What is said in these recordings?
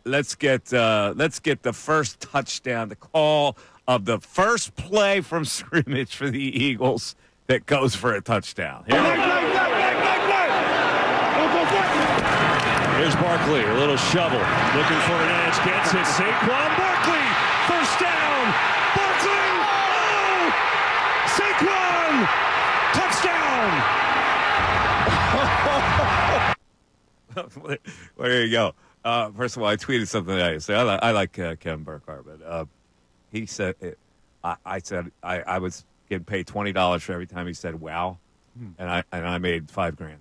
let's get the first touchdown, the call of the first play from scrimmage for the Eagles that goes for a touchdown. Here we go. Here's Barkley, a little shovel, looking for an edge, gets it, Saquon Barkley, first down, Barkley, oh! Saquon, touchdown! Well, there you go. First of all, I tweeted something that I say. I like Kevin Burkhardt, but he said, I was getting paid $20 for every time he said "wow," and I made $5,000.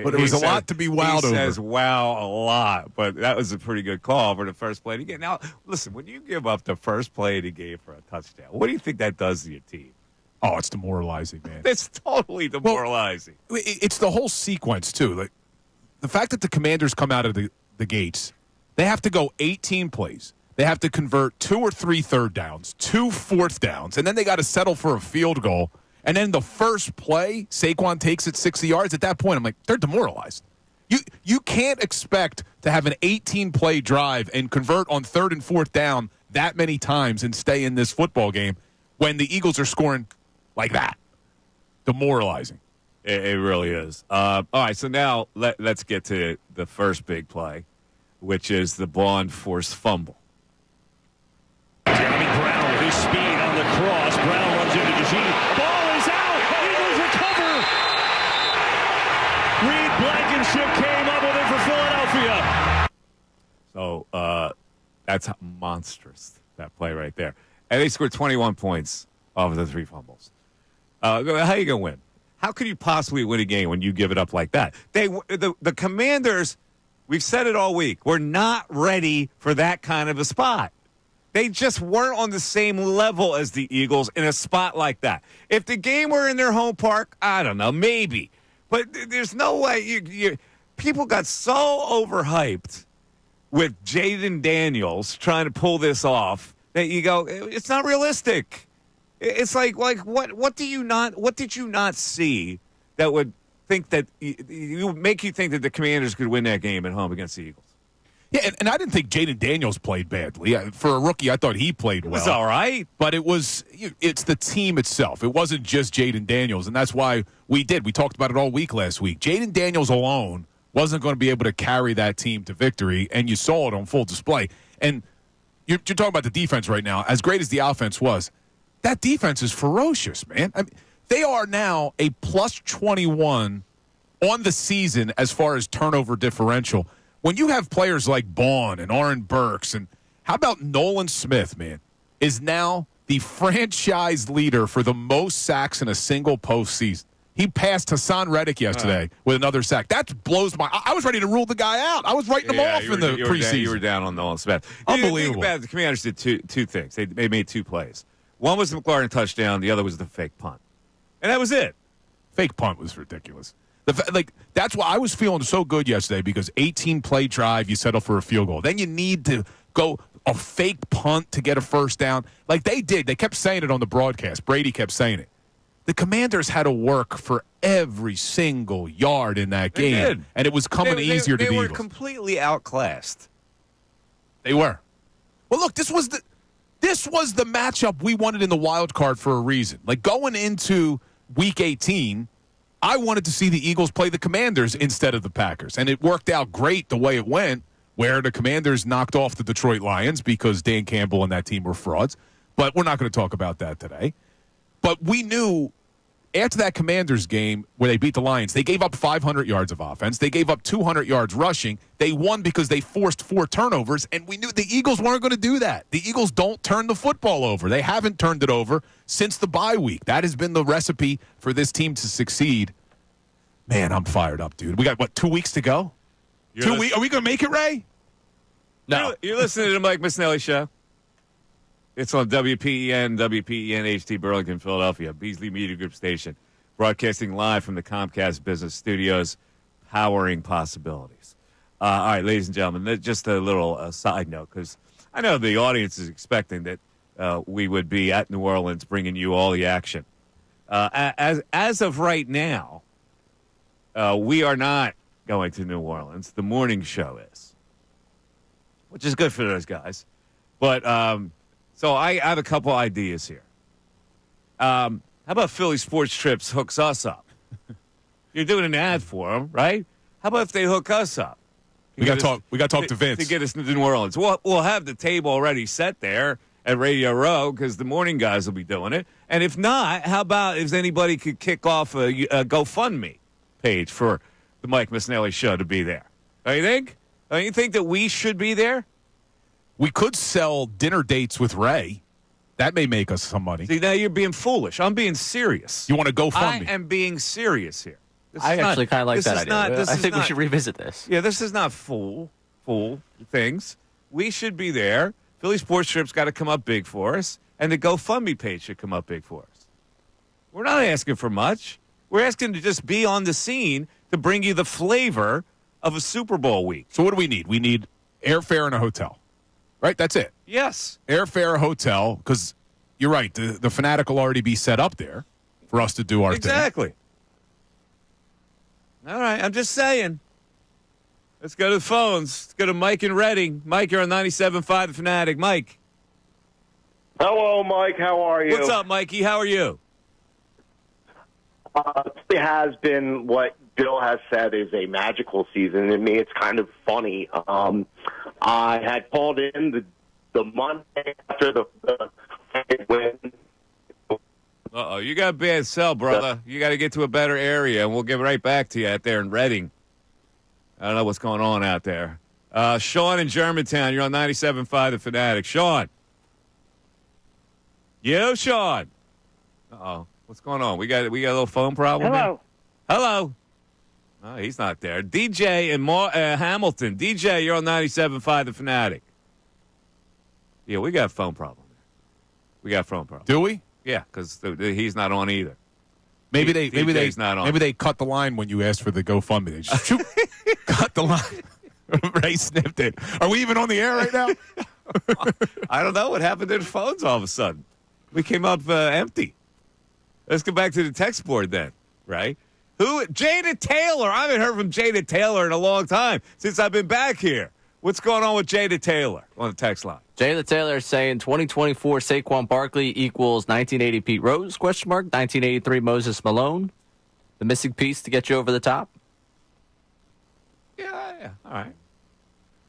But it was a lot to be wowed over. He says "wow" a lot, but that was a pretty good call for the first play to get. Now, listen, when you give up the first play of the game for a touchdown, what do you think that does to your team? Oh, it's demoralizing, man. It's totally demoralizing. Well, it's the whole sequence, too. Like, the fact that the Commanders come out of the gates, they have to go 18 plays. They have to convert 2 or 3 third downs, 2 fourth downs, and then they got to settle for a field goal. And then the first play, Saquon takes it 60 yards. At that point, I'm like, they're demoralized. You can't expect to have an 18-play drive and convert on 3rd and 4th down that many times and stay in this football game when the Eagles are scoring like that. Demoralizing. It really is. All right, so now let's get to the first big play, which is the Bond forced fumble. Jeremy Brown with his speed on the cross. Brown runs into DeGene. Ball is out. Eagles recover. Reed Blankenship came up with it for Philadelphia. So that's monstrous, that play right there. And they scored 21 points off of the 3 fumbles. How are you going to win? How could you possibly win a game when you give it up like that? The Commanders, we've said it all week, we're not ready for that kind of a spot. They just weren't on the same level as the Eagles in a spot like that. If the game were in their home park, I don't know, maybe. But there's no way. People got so overhyped with Jaden Daniels trying to pull this off that you go, it's not realistic. It's like what did you not see that would think that you make you think that the Commanders could win that game at home against the Eagles? Yeah, and I didn't think Jaden Daniels played badly. For a rookie, I thought he played well. It was all right. But it's the team itself. It wasn't just Jaden Daniels, and that's why we talked about it all week last week. Jaden Daniels alone wasn't going to be able to carry that team to victory, and you saw it on full display. And you're talking about the defense right now. As great as the offense was, that defense is ferocious, man. I mean, they are now a plus 21 on the season as far as turnover differential. When you have players like Bond and Aaron Burks, and how about Nolan Smith, man, is now the franchise leader for the most sacks in a single postseason. He passed Hassan Reddick yesterday with another sack. That blows my – I was ready to rule the guy out. I was writing him off in the preseason. You were down on Nolan Smith. Unbelievable. Think about it, the Commanders did two things. They made 2 plays. One was the McLaurin touchdown. The other was the fake punt. And that was it. Fake punt was ridiculous. That's why I was feeling so good yesterday, because 18-play drive, you settle for a field goal. Then you need to go a fake punt to get a first down. Like they did. They kept saying it on the broadcast. Brady kept saying it. The Commanders had to work for every single yard in that game. They did. And it was coming easier to the Eagles. They were completely outclassed. They were. Well, look, this was the matchup we wanted in the wild card for a reason. Like going into Week 18, I wanted to see the Eagles play the Commanders instead of the Packers. And it worked out great the way it went, where the Commanders knocked off the Detroit Lions because Dan Campbell and that team were frauds. But we're not going to talk about that today. But we knew after that Commanders game where they beat the Lions, they gave up 500 yards of offense. They gave up 200 yards rushing. They won because they forced 4 turnovers, and we knew the Eagles weren't going to do that. The Eagles don't turn the football over. They haven't turned it over since the bye week. That has been the recipe for this team to succeed. Man, I'm fired up, dude. We got, 2 weeks to go? 2 weeks? Are we going to make it, Ray? No. You're listening to the Mike Missanelli Show. It's on WPEN HD Burlington, Philadelphia, Beasley Media Group station, broadcasting live from the Comcast Business Studios, powering possibilities. All right, ladies and gentlemen, just a little side note, because I know the audience is expecting that we would be at New Orleans bringing you all the action. As of right now, we are not going to New Orleans. The morning show is. which is good for those guys. But so I have a couple ideas here. How about Philly Sports Trips hooks us up? You're doing an ad for them, right? How about if they hook us up? We got to talk to Vince to get us to New Orleans. We'll have the table already set there at Radio Row because the morning guys will be doing it. And if not, how about if anybody could kick off a GoFundMe page for the Mike Missanelli show to be there? Don't you think? Don't you think that we should be there? We could sell dinner dates with Ray. That may make us some money. See, now you're being foolish. I'm being serious. You want to GoFundMe? I am being serious here. I actually kind of like that idea. I think we should revisit this. Yeah, this is not fool things. We should be there. Philly Sports Trip's got to come up big for us, and the GoFundMe page should come up big for us. We're not asking for much. We're asking to just be on the scene to bring you the flavor of a Super Bowl week. So what do we need? We need airfare and a hotel, right? That's it. Yes. Airfare, a hotel, because you're right. The Fanatic will already be set up there for us to do our thing. Exactly. All right, I'm just saying. Let's go to the phones. Let's go to Mike in Reading. Mike, you're on 97.5 The Fanatic. Mike. Hello, Mike. How are you? What's up, Mikey? How are you? It has been what Bill has said is a magical season. To me, it's kind of funny. I had called in the Monday after the win. Uh-oh, you got a bad cell, brother. You got to get to a better area, and we'll get right back to you out there in Reading. I don't know what's going on out there. Sean in Germantown, you're on 97.5 The Fanatic. Sean. You, Sean. Uh-oh. What's going on? We got a little phone problem? Hello. Here? Hello. Oh, he's not there. DJ in Hamilton. DJ, you're on 97.5 The Fanatic. Yeah, we got a phone problem. We got a phone problem. Do we? Yeah, because he's not on either. Maybe DJ's not on. Maybe they cut the line when you asked for the GoFundMe. They just cut the line. Ray sniffed it. Are we even on the air right now? I don't know what happened to the phones all of a sudden. We came up empty. Let's go back to the text board then, right? Who? Jada Taylor. I haven't heard from Jada Taylor in a long time since I've been back here. What's going on with Jada Taylor on the text line? Jada Taylor is saying 2024 Saquon Barkley equals 1980 Pete Rose, ? 1983 Moses Malone. The missing piece to get you over the top? Yeah. All right.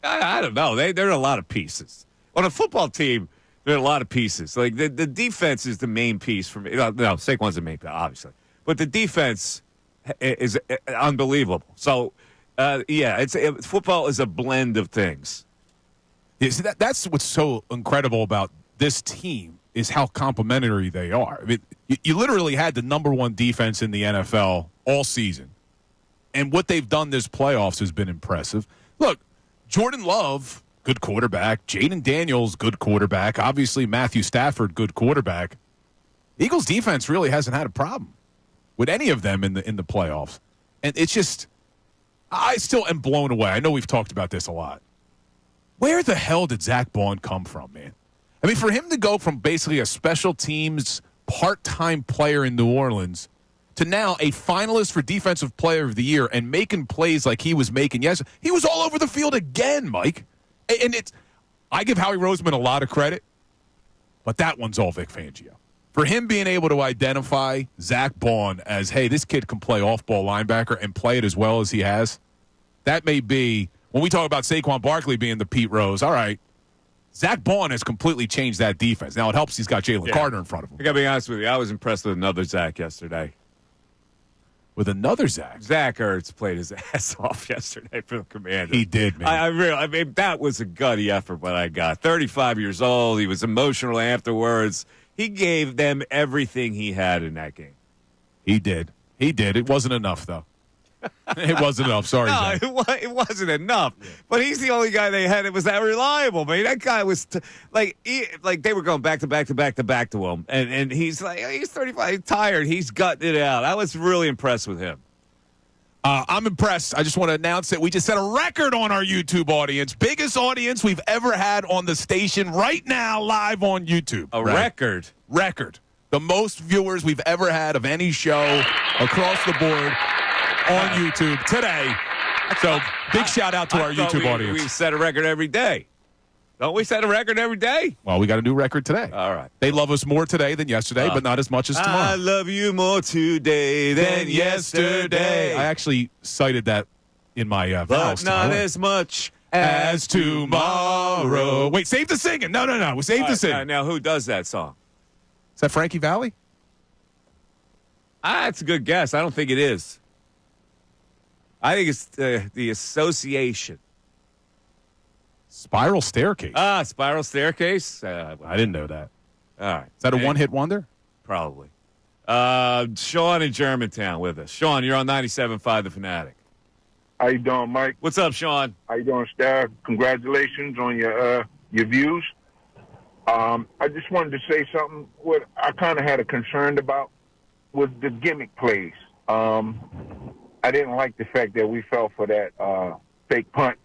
I don't know. There are a lot of pieces. On a football team, there are a lot of pieces. Like, the defense is the main piece for me. No, Saquon's the main piece, obviously. But the defense is unbelievable. So, football is a blend of things. Yeah, see, that's what's so incredible about this team is how complimentary they are. I mean, you literally had the number one defense in the NFL all season. And what they've done this playoffs has been impressive. Look, Jordan Love, good quarterback. Jaden Daniels, good quarterback. Obviously, Matthew Stafford, good quarterback. Eagles defense really hasn't had a problem with any of them in the playoffs. And it's just, I still am blown away. I know we've talked about this a lot. Where the hell did Zach Bond come from, man? I mean, for him to go from basically a special teams part-time player in New Orleans to now a finalist for Defensive Player of the Year and making plays like he was making. Yes, he was all over the field again, Mike. And I give Howie Roseman a lot of credit, but that one's all Vic Fangio. For him being able to identify Zach Bond as, hey, this kid can play off-ball linebacker and play it as well as he has, that may be, when we talk about Saquon Barkley being the Pete Rose, all right, Zach Bond has completely changed that defense. Now, it helps he's got Jalen Carter in front of him. I got to be honest with you. I was impressed with another Zach yesterday. With another Zach? Zach Ertz played his ass off yesterday for the Commanders. He did, man. I mean, that was a gutty effort what I got. 35 years old. He was emotional afterwards. He gave them everything he had in that game. He did. It wasn't enough, though. It wasn't enough. Sorry, no, Zach. it wasn't enough. Yeah. But he's the only guy they had that was that reliable, man. That guy was like they were going back to back to him, and he's like, he's 35, he's tired, he's gutting it out. I was really impressed with him. I'm impressed. I just want to announce that we just set a record on our YouTube audience. Biggest audience we've ever had on the station right now, live on YouTube. A record. The most viewers we've ever had of any show across the board on YouTube today. So big shout out to our YouTube audience. We set a record every day. Don't we set a record every day? Well, we got a new record today. All right. They love us more today than yesterday, but not as much as tomorrow. I love you more today than yesterday. I actually cited that in my vows. But not as much as tomorrow. Wait, save the singing. No. Save the singing. Now, who does that song? Is that Frankie Valli? That's a good guess. I don't think it is. I think it's the Association. Spiral Staircase. Spiral Staircase? I didn't know that. All right. Is that a one-hit wonder? Probably. Sean in Germantown with us. Sean, you're on 97.5 The Fanatic. How you doing, Mike? What's up, Sean? How you doing, Staff? Congratulations on your views. I just wanted to say something. What I kind of had a concern about was the gimmick plays. I didn't like the fact that we fell for that fake punt.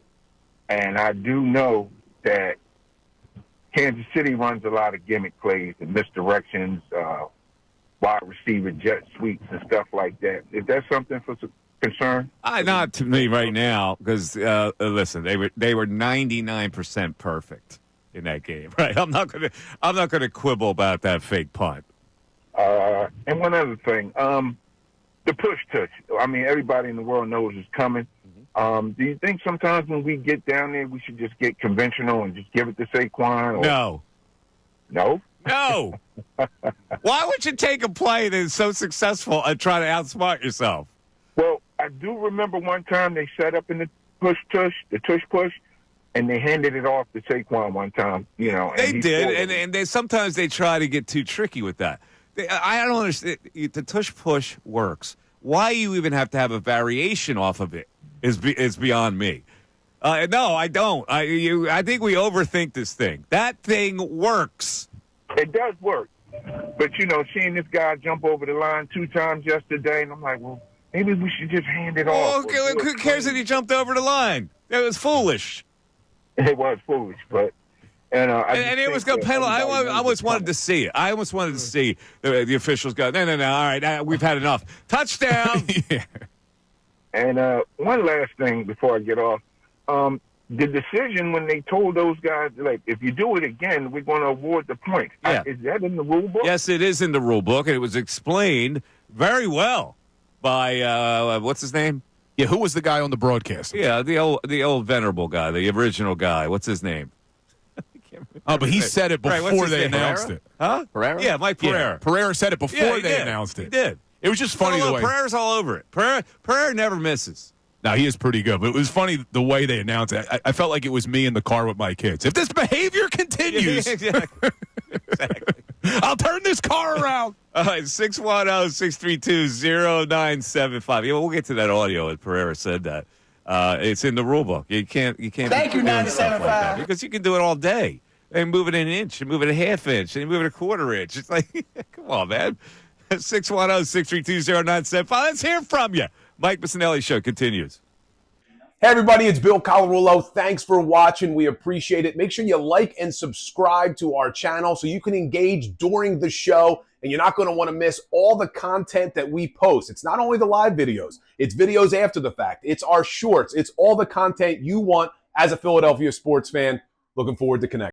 And I do know that Kansas City runs a lot of gimmick plays and misdirections, wide receiver jet sweeps and stuff like that. Is that something for concern? Not to me right now, because listen, they were 99% perfect in that game. Right? I'm not gonna quibble about that fake punt. And one other thing, the push touch. I mean, everybody in the world knows it's coming. Do you think sometimes when we get down there, we should just get conventional and just give it to Saquon? Or... No. No? No. Why would you take a play that is so successful and try to outsmart yourself? Well, I do remember one time they set up in the tush push, and they handed it off to Saquon one time. You know, they did, and they sometimes they try to get too tricky with that. I don't understand. The tush push works. Why you even have to have a variation off of it is beyond me. No, I don't. I think we overthink this thing. That thing works. It does work. But, you know, seeing this guy jump over the line 2 times yesterday, and I'm like, well, maybe we should just hand it off. Okay, who cares that he jumped over the line? It was foolish. It was foolish, but... And it was going to penalize. I almost wanted to see it. I almost wanted to see the officials go, no, all right, we've had enough. Touchdown. Yeah. And one last thing before I get off. The decision when they told those guys, like, if you do it again, we're going to award the points. Yeah. Is that in the rule book? Yes, it is in the rule book, and it was explained very well by, what's his name? Yeah, who was the guy on the broadcast? Yeah, the old venerable guy, the original guy. What's his name? But he said it before they announced it. Huh? Pereira? Yeah, Mike Pereira. Yeah, Pereira said it before they announced it. He did. It was just funny the way. Pereira's all over it. Pereira never misses. No, he is pretty good. But it was funny the way they announced it. I felt like it was me in the car with my kids. If this behavior continues, Exactly. I'll turn this car around. All right, 610-632-0975. Yeah, we'll get to that audio as Pereira said that. It's in the rule book. You can't. Thank you, 97.5. Because you can do it all day. And move it an inch, and move it a half inch, and move it a quarter inch. It's like, come on, man. 610-632-0975. Let's hear from you. Mike Missanelli Show continues. Hey, everybody, it's Bill Colarulo. Thanks for watching. We appreciate it. Make sure you like and subscribe to our channel so you can engage during the show, and you're not going to want to miss all the content that we post. It's not only the live videos. It's videos after the fact. It's our shorts. It's all the content you want as a Philadelphia sports fan. Looking forward to connecting.